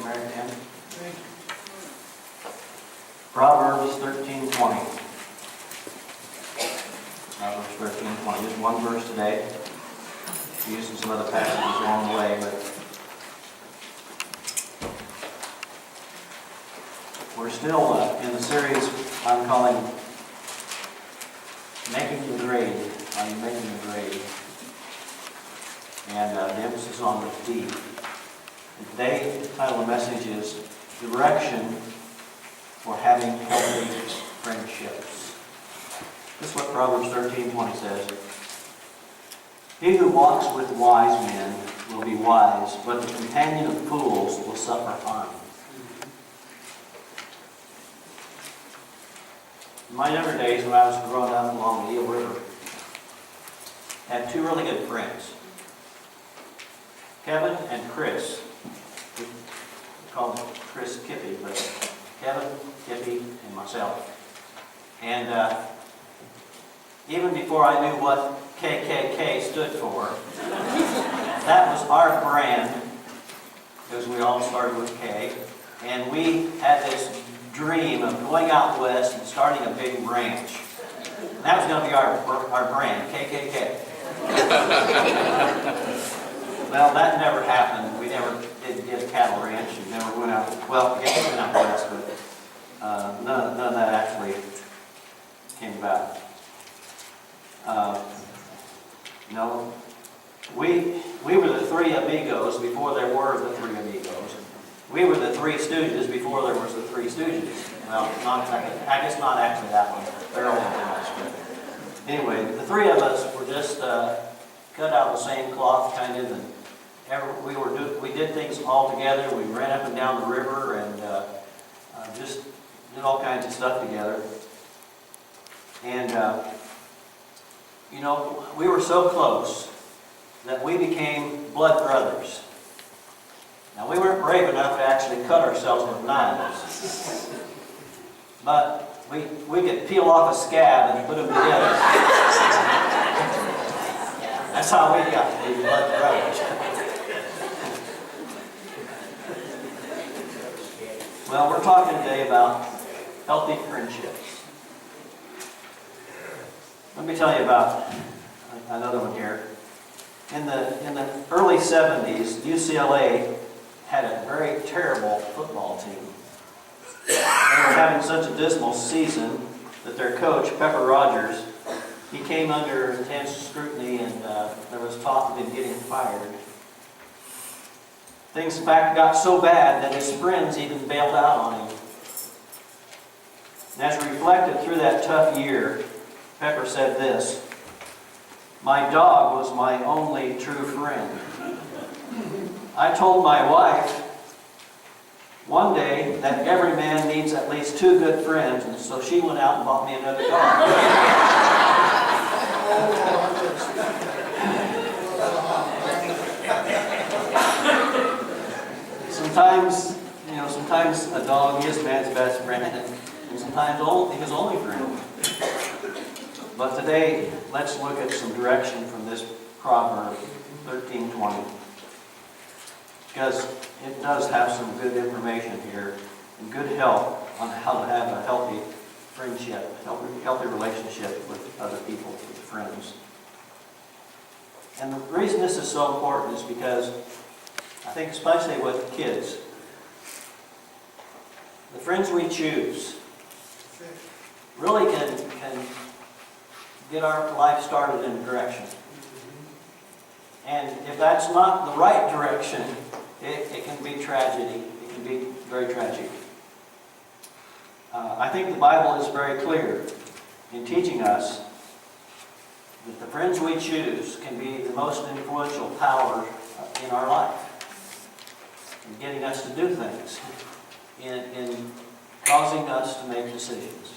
Mary Ann. Proverbs 13:20. Proverbs 13:20. Just one verse today. Using some other passages along the way, but we're still in the series I'm calling Making the Grade. I'm making the grade. And the emphasis on the D. And today, the title of the message is Direction for Having Healthy Friendships. This is what Proverbs 13:20 says. He who walks with wise men will be wise, but the companion of fools will suffer harm. In my younger days, when I was growing up along the Eel River, I had two really good friends, Kevin and Chris. We called Chris Kippy, but Kevin, Kippy, and myself. And even before I knew what KKK stood for, that was our brand, because we all started with K. And we had this dream of going out west and starting a big ranch. And that was going to be our brand, KKK. Well, that never happened. We never did get a cattle ranch. We never went out, well, yes, we went out west, but none of that actually came about. No, we were the three amigos before there were the three amigos. We were the three stooges before there was the three stooges. Well, not exactly, I guess not actually that one. They're all different. But anyway, the three of us were just cut out of the same cloth, kind of, and we did things all together. We ran up and down the river and just did all kinds of stuff together. And you know, we were so close that we became blood brothers. Now, we weren't brave enough to actually cut ourselves with knives, but we could peel off a scab and put them together. That's how we got to be blood brothers. Well, we're talking today about healthy friendships. Let me tell you about another one here. In the early 70s, UCLA had a very terrible football team. They were having such a dismal season that their coach, Pepper Rogers, he came under intense scrutiny, and there was talk of him getting fired. Things, in fact, got so bad that his friends even bailed out on him. And as he reflected through that tough year, Pepper said this: "My dog was my only true friend. I told my wife one day that every man needs at least two good friends, and so she went out and bought me another dog." Sometimes a dog is man's best friend, and sometimes his only friend. But today, let's look at some direction from this Proverb 13:20. Because it does have some good information here and good help on how to have a healthy friendship, healthy relationship with other people, with friends. And the reason this is so important is because I think especially with kids, the friends we choose really can get our life started in a direction. And if that's not the right direction, it can be tragedy. It can be very tragic. I think the Bible is very clear in teaching us that the friends we choose can be the most influential power in our life, in getting us to do things, in causing us to make decisions.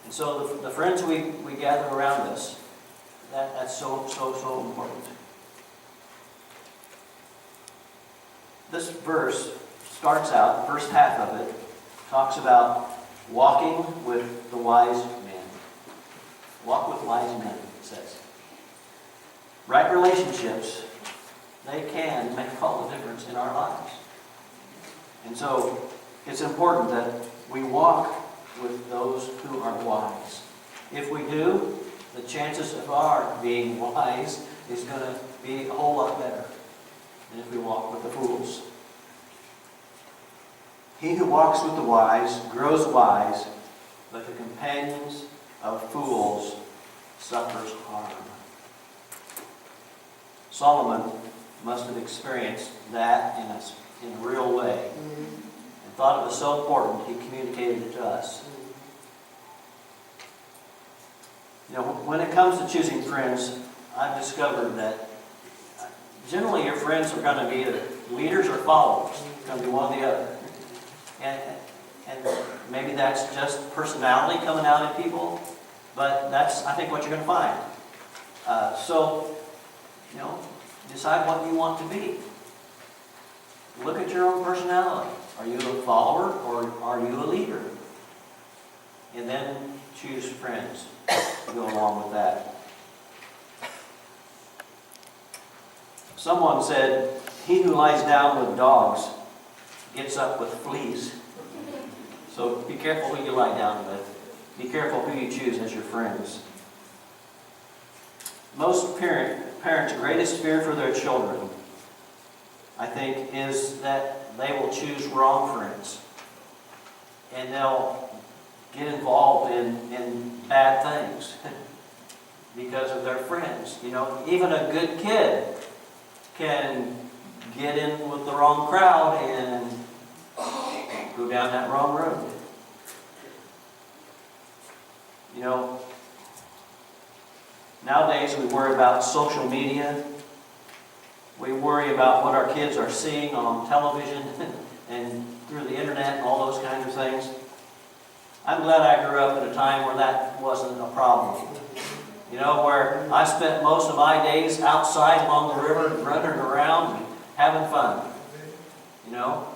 And so the friends we gather around us, that's so important. This verse starts out, the first half of it, talks about walking with the wise men. Walk with wise men, it says. Right relationships, they can make all the difference in our lives. And so it's important that we walk with those who are wise. If we do, the chances of our being wise is going to be a whole lot better than if we walk with the fools. He who walks with the wise grows wise, but the companions of fools suffers harm. Solomon must have experienced that in a real way and thought it was so important he communicated it to us. You know, when it comes to choosing friends, I've discovered that generally your friends are going to be either leaders or followers. It's going to be one or the other. And maybe that's just personality coming out in people, but that's, I think, what you're going to find. So, you know, decide what you want to be. Look at your own personality. Are you a follower or are you a leader? And then choose friends to go along with that. Someone said, "He who lies down with dogs gets up with fleas." So be careful who you lie down with. Be careful who you choose as your friends. Most parents' greatest fear for their children, I think, is that they will choose wrong friends. And they'll get involved in bad things because of their friends. You know, even a good kid can get in with the wrong crowd and go down that wrong road. You know, nowadays we worry about social media. We worry about what our kids are seeing on television and through the internet and all those kinds of things. I'm glad I grew up at a time where that wasn't a problem. You know, where I spent most of my days outside along the river, running around and having fun. You know?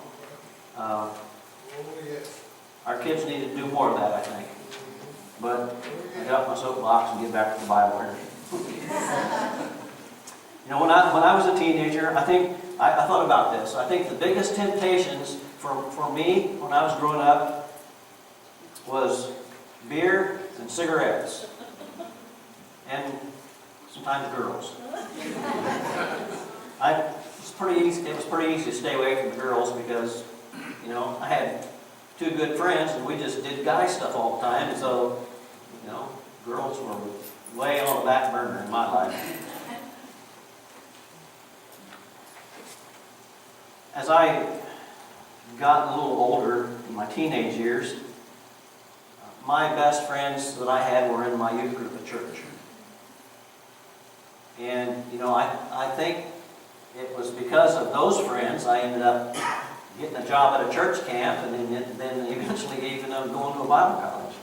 Our kids need to do more of that, I think. But I got off my soapbox and get back to the Bible here. You know, when I was a teenager, I thought about this. I think the biggest temptations for me when I was growing up was beer and cigarettes. And sometimes girls. It was pretty easy to stay away from the girls because, you know, I had two good friends and we just did guy stuff all the time. And so, you know, girls were way on the back burner in my life. As I got a little older in my teenage years, my best friends that I had were in my youth group at church. And, you know, I think it was because of those friends I ended up getting a job at a church camp and then eventually even going to a Bible college.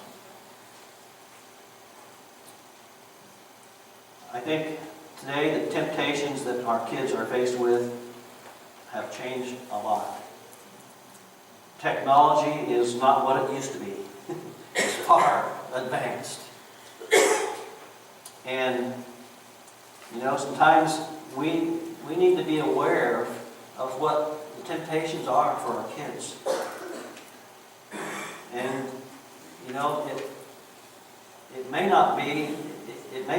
I think today the temptations that our kids are faced with have changed a lot. Technology is not what it used to be. It's far advanced. And, you know, sometimes we need to be aware of what the temptations are for our kids. And, you know, it may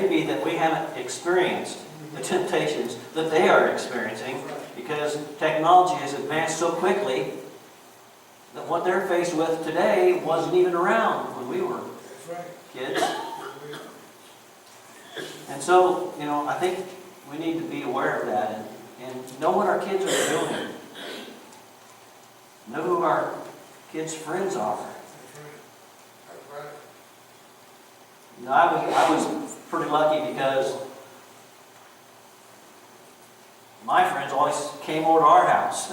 be that we haven't experienced the temptations that they are experiencing because technology has advanced so quickly that what they're faced with today wasn't even around when we were kids. And so, you know, I think we need to be aware of that and know what our kids are doing. Know who our kids' friends are. You know, I was pretty lucky because my friends always came over to our house.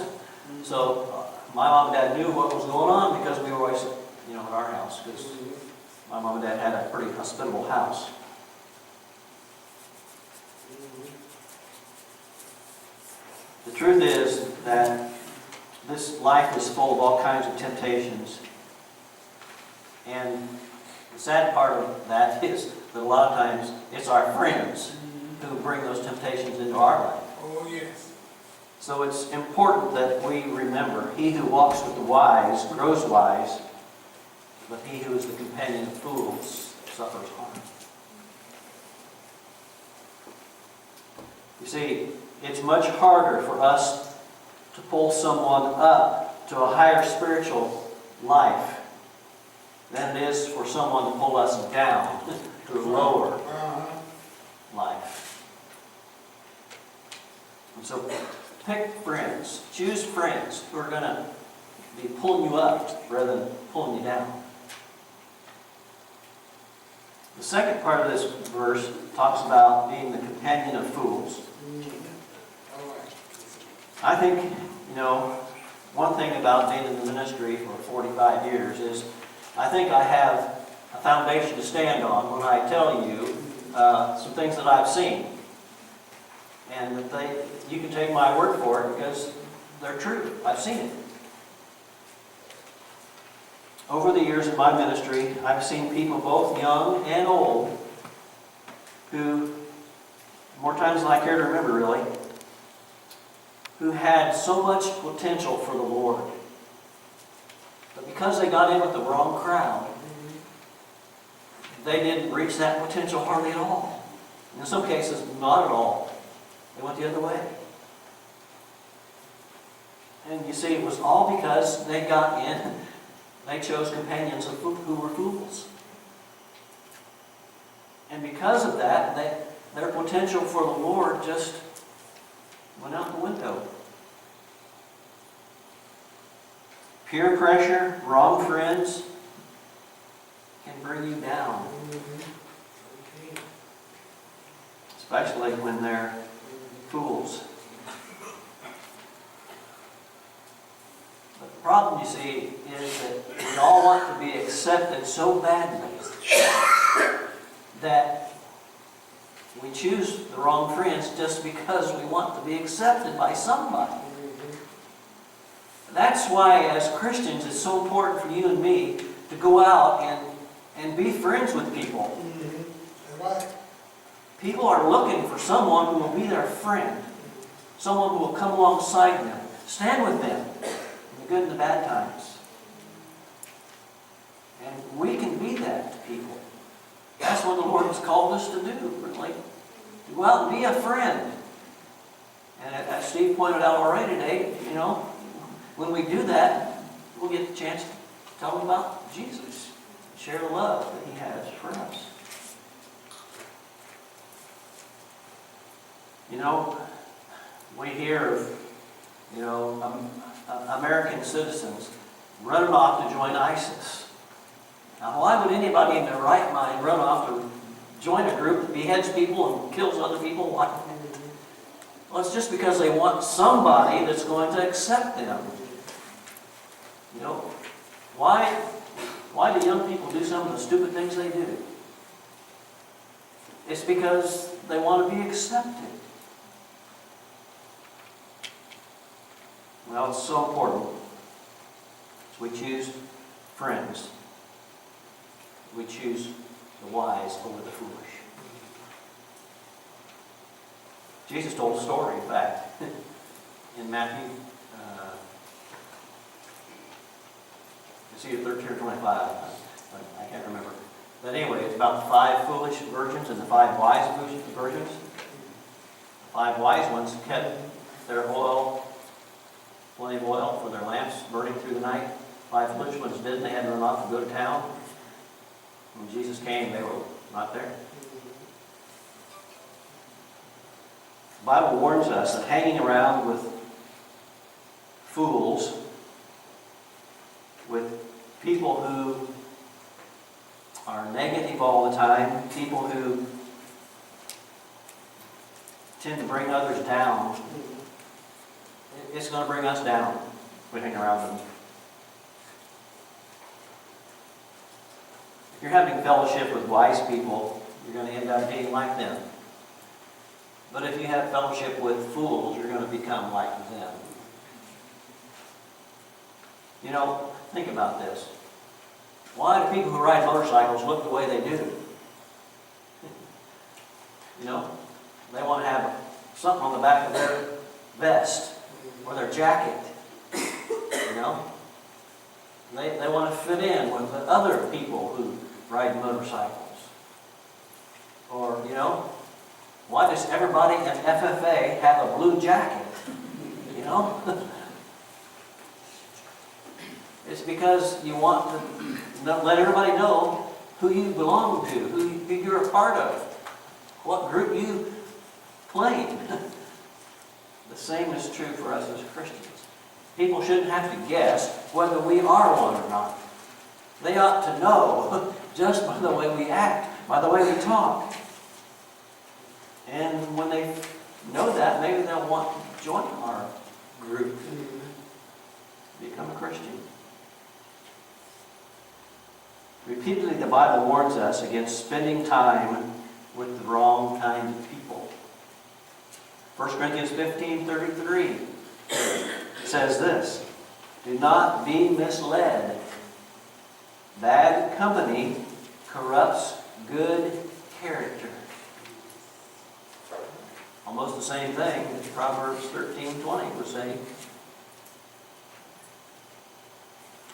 So my mom and dad knew what was going on because we were always, you know, at our house because my mom and dad had a pretty hospitable house. The truth is that this life is full of all kinds of temptations. And the sad part of that is that a lot of times it's our friends who bring those temptations into our life. Oh, yes. So it's important that we remember, he who walks with the wise grows wise, but he who is the companion of fools suffers harm. You see, it's much harder for us to pull someone up to a higher spiritual life than it is for someone to pull us down to a lower life. And so pick friends. Choose friends who are going to be pulling you up rather than pulling you down. The second part of this verse talks about being the companion of fools. I think, one thing about being in the ministry for 45 years is I think I have a foundation to stand on when I tell you some things that I've seen. And that you can take my word for it because they're true. I've seen it. Over the years in my ministry, I've seen people both young and old who, more times than I care to remember really, who had so much potential for the Lord. But because they got in with the wrong crowd, they didn't reach that potential hardly at all. In some cases, not at all. They went the other way. And you see, it was all because they got in. They chose companions who were fools. And because of that, their potential for the Lord just went out the window. Peer pressure, wrong friends can bring you down. Especially when they're fools. But the problem, you see, is that we all want to be accepted so badly that we choose the wrong friends just because we want to be accepted by somebody. That's why, as Christians, it's so important for you and me to go out and be friends with people. People are looking for someone who will be their friend. Someone who will come alongside them. Stand with them in the good and the bad times. And we can be that to people. That's what the Lord has called us to do, really. To go out and be a friend. And as Steve pointed out already today, when we do that, we'll get the chance to tell them about Jesus. Share the love that He has for us. We hear of, American citizens running off to join ISIS. Now, why would anybody in their right mind run off to join a group that beheads people and kills other people? Why? Well, it's just because they want somebody that's going to accept them. Why do young people do some of the stupid things they do? It's because they want to be accepted. Well, it's so important. So we choose friends. We choose the wise over the foolish. Jesus told a story, in fact, in Matthew, it's either 13 or 25, I can't remember. But anyway, it's about the 5 foolish virgins and the 5 wise virgins. The 5 wise ones kept their oil, plenty of oil for their lamps burning through the night. 5 foolish ones didn't. They had to run off to go to town. When Jesus came, they were not there. The Bible warns us that hanging around with fools, with people who are negative all the time, people who tend to bring others down, it's going to bring us down if we hang around them. If you're having fellowship with wise people, you're going to end up being like them. But if you have fellowship with fools, you're going to become like them. Think about this. Why do people who ride motorcycles look the way they do? They want to have something on the back of their vest or their jacket. You know? They want to fit in with the other people who ride motorcycles. Or, you know, why does everybody in FFA have a blue jacket? You know? It's because you want to let everybody know who you belong to, who you're a part of, what group you claim. The same is true for us as Christians. People shouldn't have to guess whether we are one or not. They ought to know just by the way we act, by the way we talk. And when they know that, maybe they'll want to join our group, become a Christian. Repeatedly, the Bible warns us against spending time with the wrong kind of people. 1 Corinthians 15:33 says this, "Do not be misled. Bad company corrupts good character." Almost the same thing as Proverbs 13:20 was saying.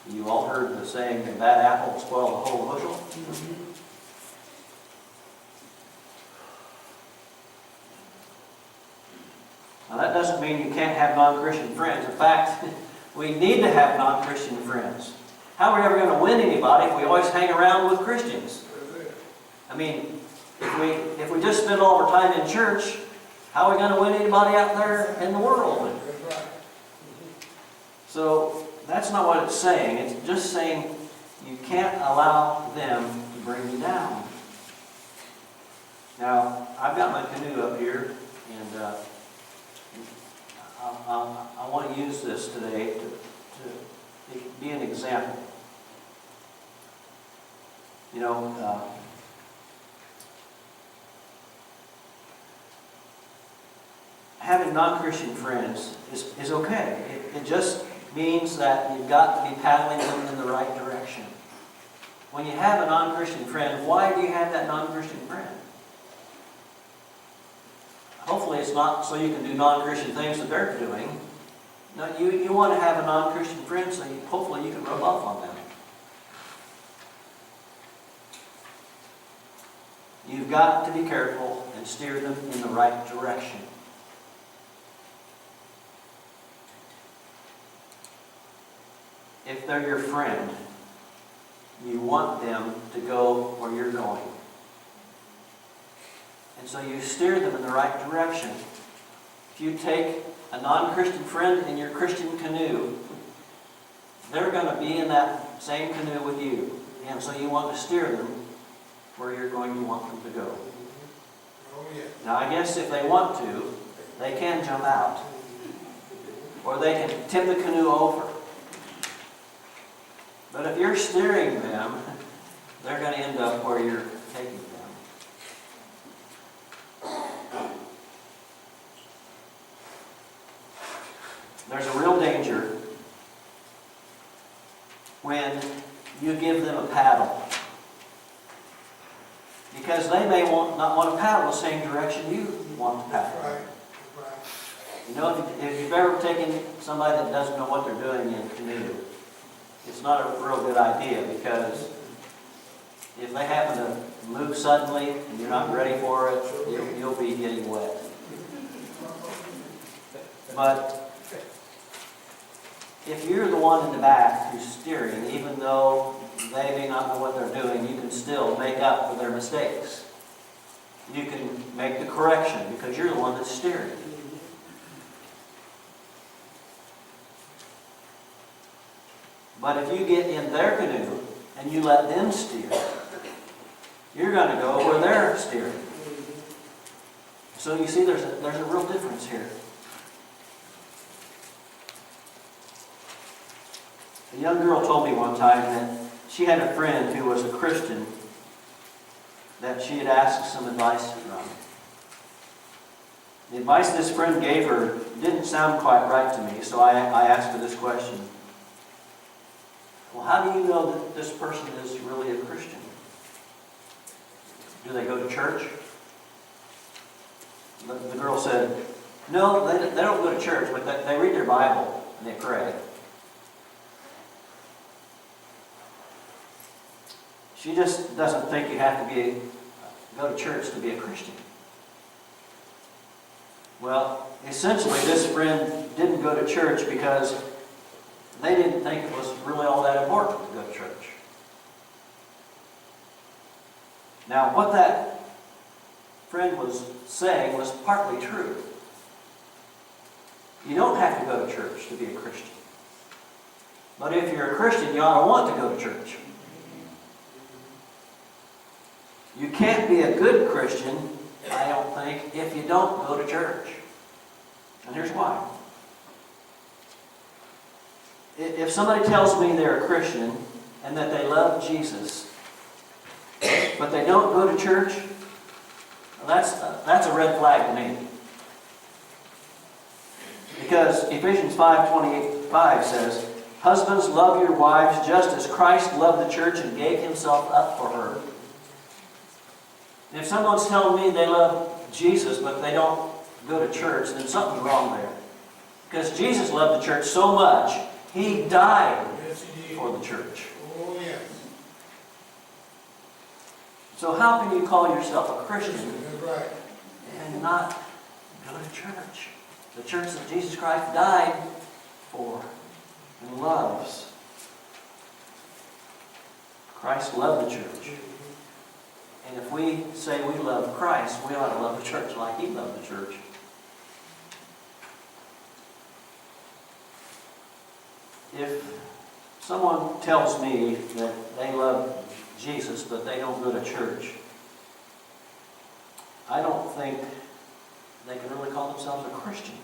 You all heard the saying, "A bad apple will spoil the whole bushel." Now that doesn't mean you can't have non-Christian friends. In fact, we need to have non-Christian friends. How are we ever going to win anybody if we always hang around with Christians? I mean, if we just spend all our time in church, how are we going to win anybody out there in the world? So that's not what it's saying. It's just saying you can't allow them to bring you down. Now, I've got my canoe up here, and I want to use this today to be an example. You know, having non-Christian friends is okay. It just means that you've got to be paddling them in the right direction. When you have a non-Christian friend, why do you have that non-Christian friend? Hopefully it's not so you can do non-Christian things that they're doing. No, you want to have a non-Christian friend so hopefully you can rub off on them. You've got to be careful and steer them in the right direction. If they're your friend, you want them to go where you're going. And so you steer them in the right direction. If you take a non-Christian friend in your Christian canoe, they're going to be in that same canoe with you. And so you want to steer them where you're going to want them to go. Now I guess if they want to, they can jump out. Or they can tip the canoe over. But if you're steering them, they're going to end up where you're taking them. There's a real danger when you give them a paddle. Because they may not want to paddle the same direction you want to paddle. Right. You know, if you've ever taken somebody that doesn't know what they're doing in a canoe, it's not a real good idea, because if they happen to move suddenly and you're not ready for it, you'll be getting wet. But if you're the one in the back who's steering, even though they may not know what they're doing, you can still make up for their mistakes. You can make the correction because you're the one that's steering. But if you get in their canoe and you let them steer, you're going to go where they're steering. So you see, there's a real difference here. A young girl told me one time that she had a friend who was a Christian that she had asked some advice from. The advice this friend gave her didn't sound quite right to me, so I asked her this question. Well, how do you know that this person is really a Christian? Do they go to church? The girl said, No, they don't go to church, but they read their Bible and they pray. She just doesn't think you have to go to church to be a Christian. Well, essentially, this friend didn't go to church because they didn't think it was really all that important to go to church. Now, what that friend was saying was partly true. You don't have to go to church to be a Christian. But if you're a Christian, you ought to want to go to church. You can't be a good Christian, I don't think, if you don't go to church. And here's why. If somebody tells me they're a Christian and that they love Jesus, but they don't go to church, that's a red flag to me. Because Ephesians 5:28 says, "Husbands, love your wives just as Christ loved the church and gave himself up for her." And if someone's telling me they love Jesus, but they don't go to church, then something's wrong there. Because Jesus loved the church so much, he died for the church. Oh, yes. So how can you call yourself a Christian That's right. and not go to church? The church that Jesus Christ died for and loves. Christ loved the church. And if we say we love Christ, we ought to love the church like he loved the church. If someone tells me that they love Jesus but they don't go to church, I don't think they can really call themselves a Christian.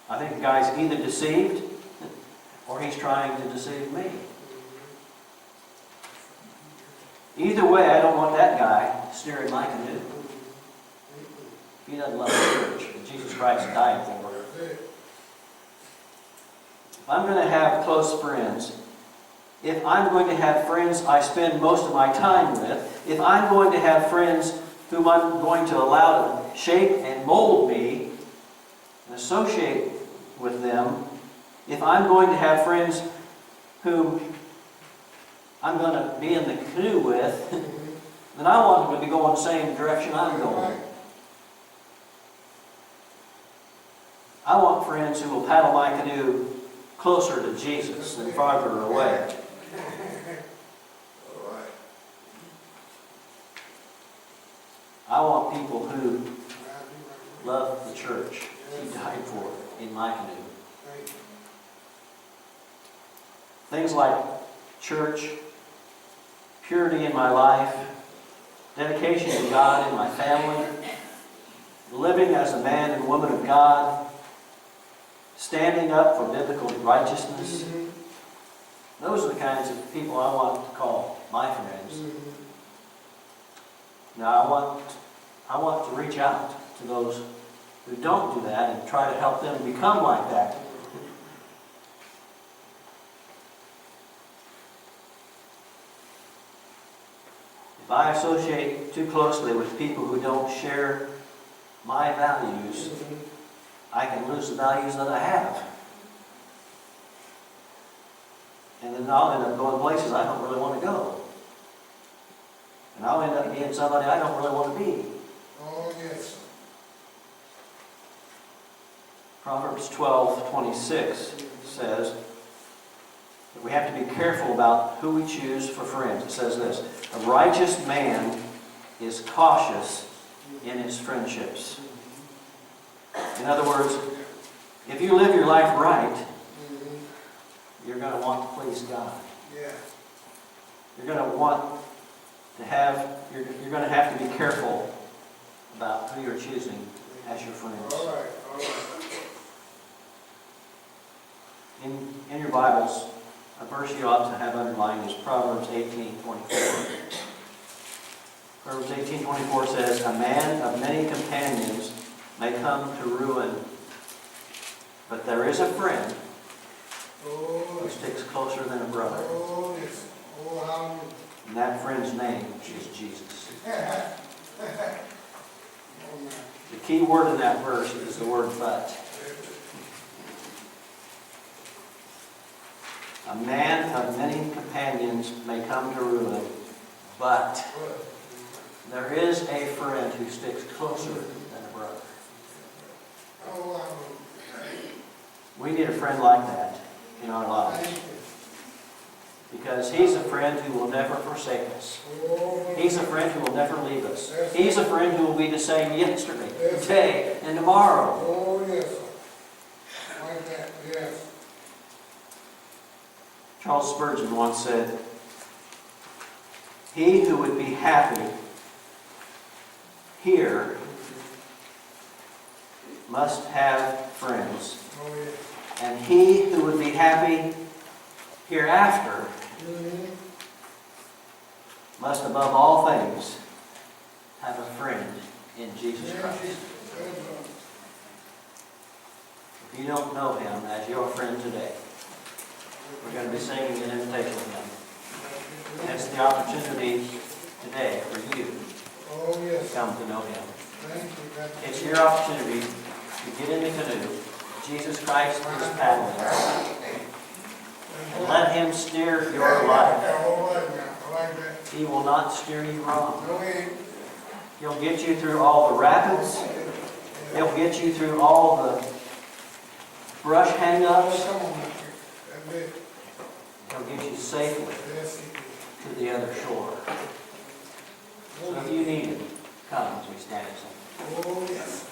I think the guy's either deceived or he's trying to deceive me. Either way, I don't want that guy steering my canoe. He doesn't love the church that Jesus Christ died for. If I'm going to have close friends, if I'm going to have friends I spend most of my time with, if I'm going to have friends whom I'm going to allow to shape and mold me and associate with them, if I'm going to have friends whom I'm going to be in the canoe with, then I want them to be going the same direction I'm going. I want friends who will paddle my canoe closer to Jesus than farther away. I want people who love the church he died for in my canoe. Things like church, purity in my life, dedication to God in my family, living as a man and woman of God, standing up for biblical righteousness. Those are the kinds of people I want to call my friends. Now I want to reach out to those who don't do that and try to help them become like that. If I associate too closely with people who don't share my values, I can lose the values that I have. And then I'll end up going places I don't really want to go. And I'll end up being somebody I don't really want to be. Oh, yes. Proverbs 12:26 says that we have to be careful about who we choose for friends. It says this: a righteous man is cautious in his friendships. In other words, if you live your life right, you're going to want to please God. Yeah. You're going to want to have, you're going to have to be careful about who you're choosing as your friends. All right. All right. In your Bibles, a verse you ought to have underlined is Proverbs 18:24. Proverbs 18:24 says, "A man of many companions may come to ruin, but there is a friend who sticks closer than a brother." Oh, yes. Oh, hallelujah. And that friend's name is Jesus. Oh, man. The key word in that verse is the word but. A man of many companions may come to ruin, but there is a friend who sticks closer than a brother. We need a friend like that in our lives. Because he's a friend who will never forsake us. He's a friend who will never leave us. He's a friend who will be the same yesterday, today, and tomorrow. Oh, yes. Like that, yes. Charles Spurgeon once said, "He who would be happy here must have friends. Oh, yes. And he who would be happy hereafter must above all things have a friend in Jesus Christ." If you don't know Him as your friend today, we're going to be singing an invitation to Him. And it's the opportunity today for you Oh, to yes. come to know Him. Thank you. It's your opportunity to get in the canoe. Jesus Christ is paddling. And let Him steer your life. All right now. I like that. He will not steer you wrong. No, he ain't. He'll get you through all the rapids. He'll get you through all the brush hang-ups. Come on, man. That's it. He'll get you safely Yes, he to the other shore. So if you need Him, come as we stand and sing. is. Oh, yes.